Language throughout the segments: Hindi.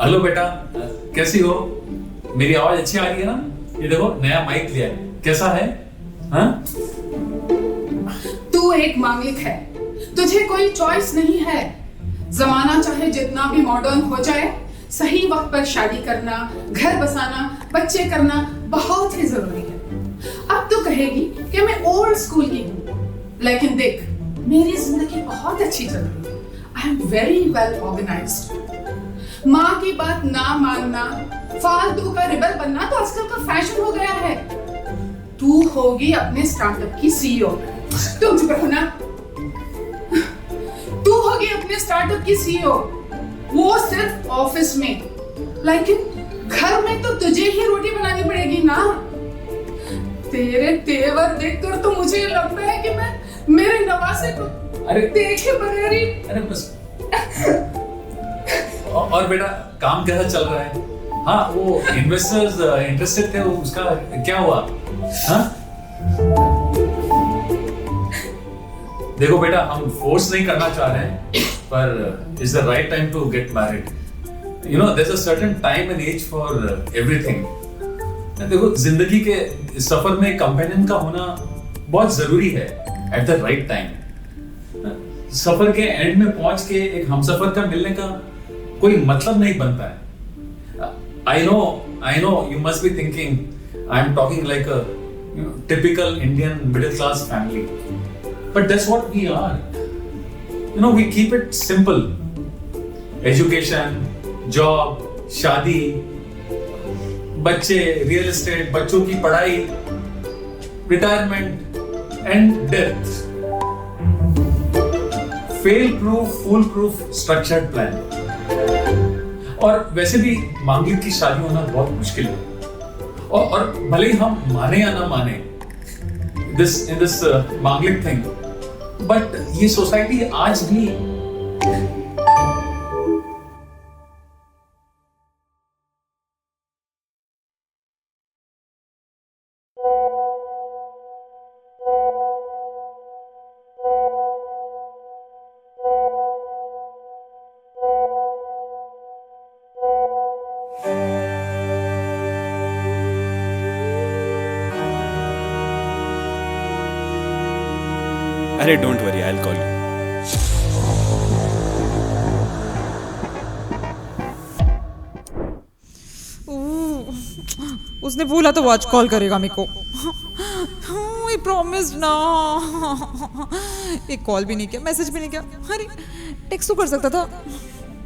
हेलो बेटा, कैसी हो? मेरी आवाज अच्छी आ रही है ना? ये देखो नया माइक लिया है, कैसा है? हाँ? तू एक मांगलिक है, तुझे कोई चॉइस नहीं है। जमाना चाहे जितना भी मॉडर्न हो जाए, सही वक्त पर शादी करना, घर बसाना, बच्चे करना बहुत ही जरूरी है। अब तू कहेगी कि मैं ओल्ड स्कूल की हूँ, लेकिन देख मेरी जिंदगी बहुत अच्छी चल रही है। I am very well organised. माँ की बात ना मानना, फालतू का रिबल बनना तो आजकल का फैशन हो गया है। तू होगी अपने स्टार्टअप की सीईओ। तुम चुप रहो ना। तू होगी अपने स्टार्टअप की सीईओ, वो सिर्फ ऑफिस में, लेकिन घर में तो तुझे ही रोटी बनानी पड़ेगी ना। तेरे तेवर देखकर तो मुझे लगता है कि मैं मेरे नवासे को देखे बगैर ही। अरे बस। और बेटा काम कैसा चल रहा है? हाँ, वो इन्वेस्टर्स इंटरेस्टेड थे, वो उसका क्या हुआ? हाँ? देखो बेटा, हम फोर्स नहीं करना चाह रहे हैं, पर it's the right time to get married. You know, there is a certain time and age for everything. देखो, जिंदगी के सफर में कंपेनियन का होना बहुत जरूरी है एट द राइट टाइम। सफर के एंड में पहुंच के एक हमसफर का मिलने का कोई मतलब नहीं बनता है। I know you must be thinking I'm talking like a typical Indian middle class family, but that's what we are. You know, we keep it simple: education, job, शादी, बच्चे, real estate, बच्चों की पढ़ाई, retirement and death. Fail proof, fool proof structured plan. और वैसे भी मांगलिक की शादी होना बहुत मुश्किल है। और भले ही हम माने या ना माने दिस मांगलिक थिंग, बट ये सोसाइटी आज भी अरे don't worry, I will call you. उसने बोला तो वो आज कॉल करेगा मेरे को। ही प्रॉमिस्ड ना। एक कॉल भी नहीं किया, मैसेज भी नहीं किया। अरे टेक्स्ट तो कर सकता था।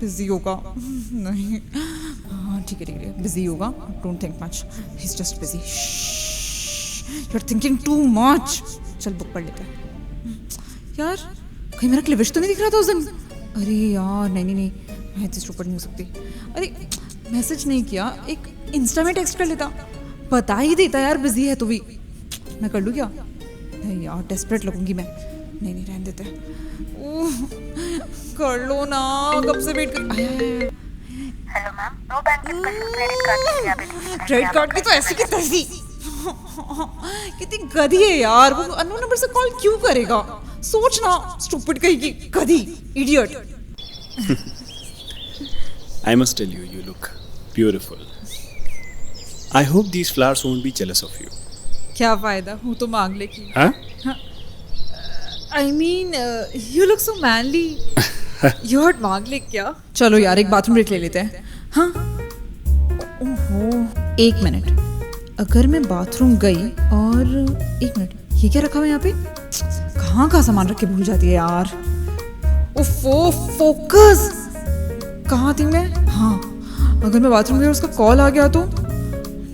बिजी होगा। नहीं, हाँ ठीक है, बिजी होगा। Don't think much, he is just busy. You are thinking too much. चल बुक पढ़ लेते हैं। यार कहीं मेरा क्लिविश तो नहीं दिख रहा था उस दिन? अरे यार नहीं, मैं इतनी स्टूपिड नहीं हो सकती। अरे मैसेज नहीं किया, एक इंस्टा में टेक्स्ट कर लेता, बता ही देता यार बिजी है तो भी। मैं कर लूँ क्या? नहीं यार डेस्परेट लगूंगी मैं। नहीं रहने देते। कर लो ना, कब से वेट कर। Hello ma'am, no bank credit card credit card की तो ऐसी की तैसी। कितनी गधी है यार वो। अननोन नंबर से कॉल क्यों करेगा? सोचना, स्टूपिड कहेगी, गधी, idiot. I must tell you, you look beautiful. I hope these flowers won't be jealous of you. क्या फायदा, हूँ तो मांगले की। हाँ? I mean, you look so manly. You heard मांगले क्या? चलो यार एक बाथरूम ब्रेक ले लेते हैं। हाँ? ओहो, 1 मिनट। अगर मैं बाथरूम गई और 1 मिनट, ये क्या रखा हुआ है यहाँ पे? कहाँ सामान रख के भूल जाती है यार। ओफो, फोकस। कहाँ थी मैं? हाँ, अगर मैं बाथरूम गई और उसका कॉल आ गया तो?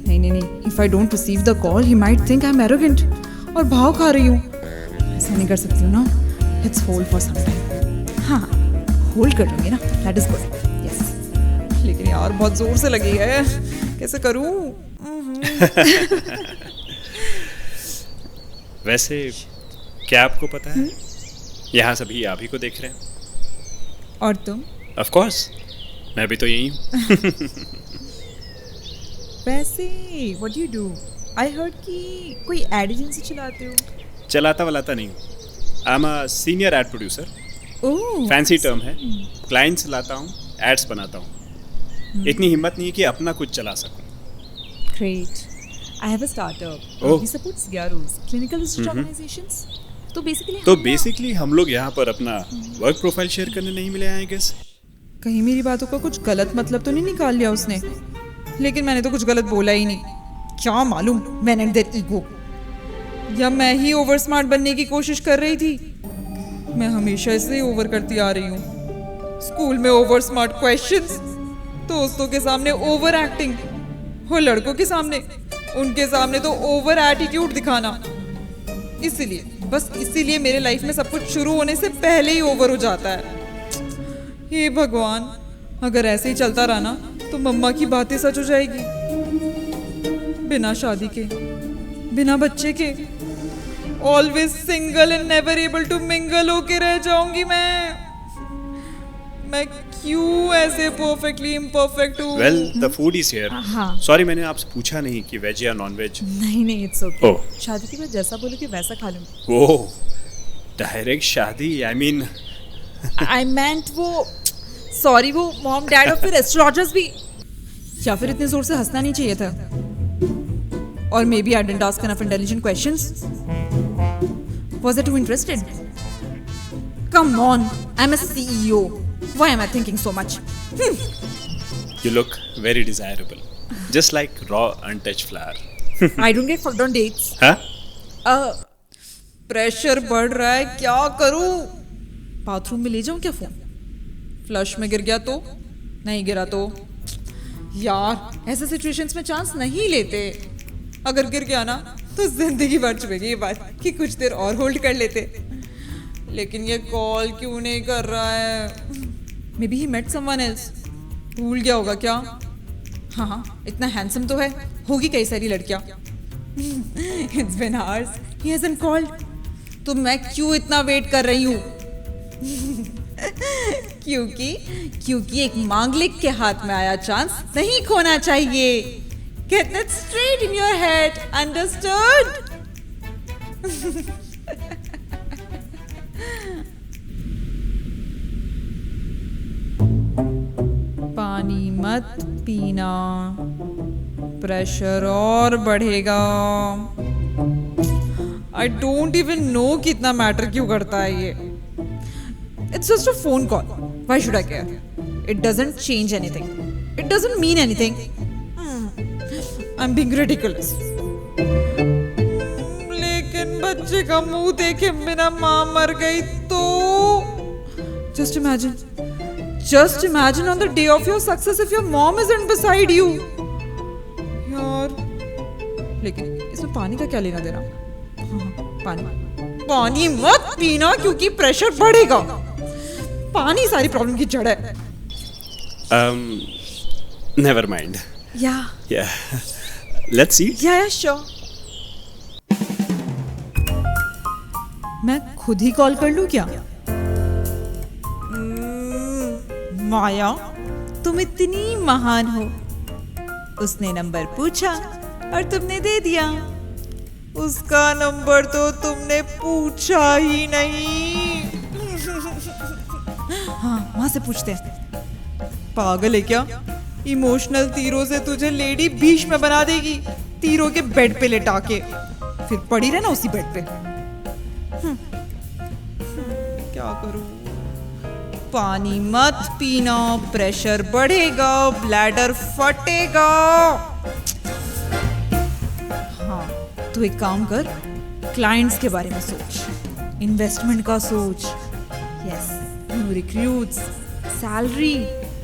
नहीं, if I don't receive the call he might think I am arrogant और भाव खा रही हूँ। ऐसा नहीं कर सकती हूँ ना। Let's hold for some time. हाँ, होल्ड कर लूँगी ना, दैट इज गुड। यस, लेकिन यार बहुत जोर से लगी है, कैसे करूँ? वैसे क्या आपको पता है, यहाँ सभी आप ही को देख रहे हैं। और तुम? ऑफ कोर्स, मैं भी तो यही हूँ। वैसे what do you do? I heard कि कोई एड एजेंसी चलाते हो। चलाता वलाता नहीं हूँ। I am a senior ad producer. Oh, fancy term है। क्लाइंट्स लाता हूँ, एड्स बनाता हूँ। इतनी हिम्मत नहीं है कि अपना कुछ चला सकूं। Great. I have a startup. Oh. We support CROs, clinical research organizations. तो बेसिकली तो बेसिकली हम लोग यहाँ पर अपना वर्क प्रोफाइल शेयर करने नहीं मिले हैं, आई गेस। कहीं मेरी बातों का कुछ गलत मतलब तो नहीं निकाल लिया उसने, लेकिन मैंने तो कुछ गलत बोला ही नहीं। क्या मालूम, मैन एंड देयर ईगो, या मैं ही ओवर स्मार्ट बनने की कोशिश कर रही थी। मैं हमेशा इसलिए ओवर करती आ रही हूँ। स्कूल में ओवर स्मार्ट क्वेश्चंस, दोस्तों के सामने ओवर एक्टिंग, और लड़कों के सामने, उनके सामने तो ओवर एटीट्यूड दिखाना। इसीलिए, बस इसीलिए मेरे लाइफ में सब कुछ शुरू होने से पहले ही ओवर हो जाता है। हे भगवान, अगर ऐसे ही चलता रहा ना तो मम्मा की बातें सच हो जाएगी। बिना शादी के, बिना बच्चे के, always single and never able to mingle होके रह जाऊंगी मैं क्यों ऐसे परफेक्टली इम्परफेक्ट हूँ? Well, the food is here. हाँ। सॉरी, मैंने आपसे पूछा नहीं कि वेज या नॉन वेज। नहीं, इट्स ओके। ओह। शादी के बाद जैसा बोलोगे वैसा खा लूंगी। ओह, डायरेक्ट शादी, आई मीन। आई मेंट वो, सॉरी, वो मॉम डैड और फिर एस्ट्रोलॉजर्स भी, या फिर इतने जोर से हंसना नहीं चाहिए था। और maybe I didn't ask enough intelligent questions. Was I too interested? Come on, I am a CEO. Why am I thinking so much? You look very desirable, just like raw, untouched flower. I don't get fucked on dates. हाँ? प्रेशर बढ़ रहा है, क्या करूं? बाथरूम में ले जाऊं क्या फोन? फ्लश में गिर गया तो? नहीं गिरा तो? यार, ऐसे सिचुएशंस में चांस नहीं लेते। अगर गिर गया ना तो जिंदगी भर चुभेगी ये बात कि कुछ देर और होल्ड कर लेते। लेकिन ये कॉल क्यों नहीं कर रहा है? Maybe he met someone else. भूल गया होगा क्या? हाँ, इतना हैंडसम तो है, होगी कई सारी लड़कियां। It's been hours. He hasn't called. तो मैं क्यों इतना वेट कर रही हूँ? क्योंकि एक मांगलिक के हाथ में आया चांस नहीं खोना चाहिए। Get that straight in your head. Understood? पानी मत पीना, प्रेशर और बढ़ेगा। आई डोंट इवन नो कितना मैटर क्यों करता है ये। It's just a phone call, why should I care? It doesn't change anything, it doesn't mean anything. I am being ridiculous. लेकिन बच्चे का मुंह देखे बिना माँ मर गई तो? Just imagine on the day of your success if your mom isn't beside you. यार, लेकिन इसमें पानी का क्या लेना देना? पानी मत पीना क्योंकि प्रेशर बढ़ेगा। पानी सारी प्रॉब्लम की जड़ है। Never mind. Yeah. Let's see. Yeah, sure. मैं खुद ही कॉल कर लूं क्या? माया, तुम इतनी महान हो। उसने नंबर पूछा और तुमने दे दिया। उसका नंबर तो तुमने पूछा ही नहीं। हाँ, वहां से पूछते हैं। पागल है क्या? इमोशनल तीरों से तुझे लेडी भीष्म बना देगी, तीरों के बेड पे लेटा के, फिर पड़ी रहना उसी बेड पे। क्या करूं? पानी मत पीना, प्रेशर बढ़ेगा, ब्लैडर फटेगा। हाँ, तो एक काम कर, क्लाइंट्स के बारे में सोच, इन्वेस्टमेंट का सोच। Yes, new recruits, salary,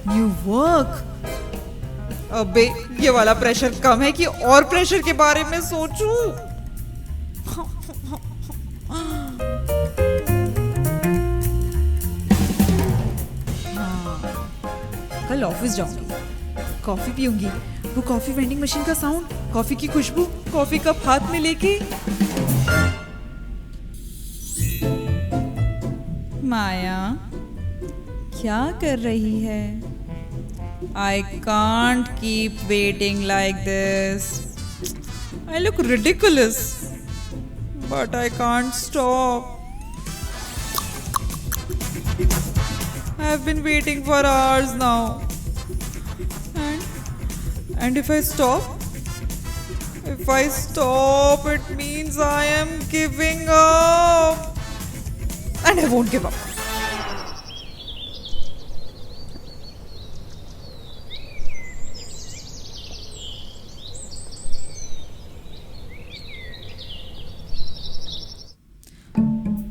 new work. अबे, ये वाला प्रेशर कम है कि और प्रेशर के बारे में सोचूं? कल ऑफिस जाऊंगी, कॉफी पीऊंगी, वो कॉफी वेंडिंग मशीन का साउंड, कॉफी की खुशबू, कॉफी कप हाथ में लेके। माया, क्या कर रही है? I can't keep waiting like this. I look ridiculous, but I can't stop. I've been waiting for hours now. And if I stop, it means I am giving up. And I won't give up.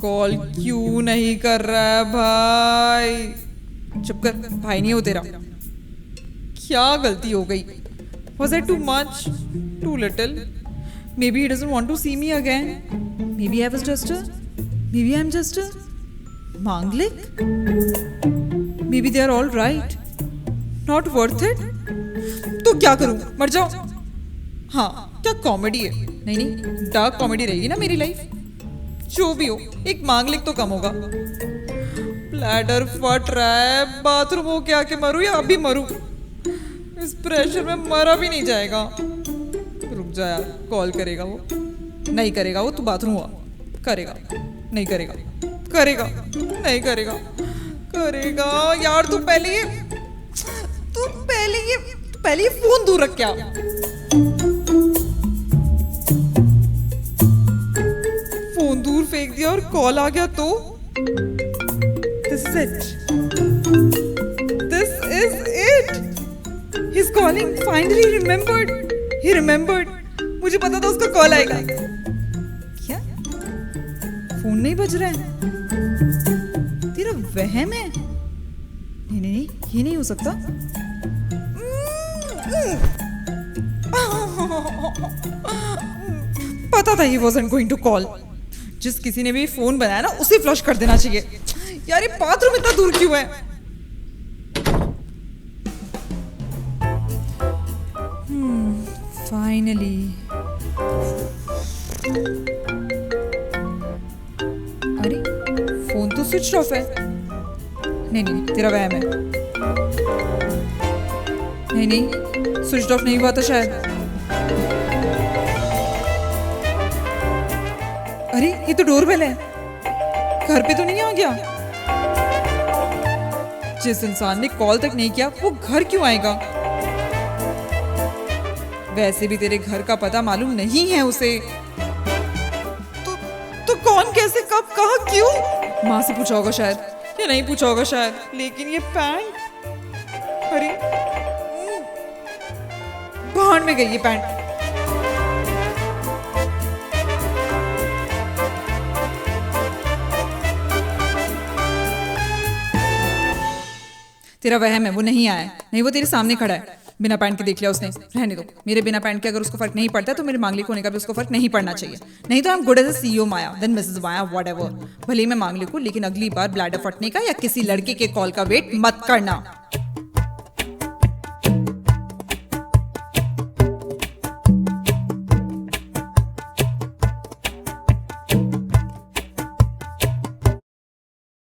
Call क्यों नहीं कर रहा है भाई? चुप कर, भाई नहीं हो तेरा। क्या गलती हो गई? Was I too much? Too little? Maybe he doesn't want to see me again. Maybe I'm just a Manglik? Maybe they are all right. Not worth it? तो क्या करूं? मर जाऊं? हाँ, क्या कॉमेडी है? नहीं, डार्क कॉमेडी रहेगी ना मेरी लाइफ। जो भी हो, एक मांगलिक तो कम होगा। ब्लैडर फट रहा है, बाथरूम हो के आके मरूं या अभी मरूं? इस प्रेशर में मरा भी नहीं जाएगा। रुक जा यार, कॉल करेगा वो। नहीं करेगा वो, तू बाथरूम हुआ। करेगा, नहीं करेगा, करेगा, नहीं करेगा, करेगा। यार तू पहले ये फोन दूर रख। क्या फोन दूर फेंक दिया और कॉल आ गया तो This is it. He's calling. Finally he remembered. मुझे पता था उसका कॉल आएगा। क्या? फोन नहीं बज रहा है? तेरा वहम है? नहीं, ये नहीं हो सकता। पता था he wasn't going to call. जिस किसी ने भी फोन बनाया ना, उसे फ्लश कर देना चाहिए। यार ये बाथरूम इतना दूर क्यों है? फाइनली अरे फोन तो स्विच ऑफ है। नहीं, तेरा वहम है। नहीं, स्विच ऑफ नहीं हुआ था शायद। अरे ये तो डोरबेल है। घर पे तो नहीं आ गया? जिस इंसान ने कॉल तक नहीं किया वो घर क्यों आएगा? वैसे भी तेरे घर का पता मालूम नहीं है उसे। तो कौन, कैसे, कब, कहाँ, क्यों? माँ से पूछा होगा शायद, या नहीं पूछा होगा शायद। लेकिन ये पैंट, अरे भाड़ में गई ये पैंट। तेरा वहम है, वो नहीं आया। नहीं, वो तेरे सामने खड़ा है। बिना पैंट के देख लिया उसने। रहने दो, मेरे बिना पैंट के अगर उसको फर्क नहीं पड़ता तो मेरे मांगलिक होने का भी उसको फर्क नहीं पड़ना चाहिए। नहीं तो I am good as a CEO Maya, then Mrs Maya, whatever. भले ही मैं मांगलिक हूँ, लेकिन अगली बार ब्लैडर फटने का या किसी लड़के के कॉल का वेट मत करना।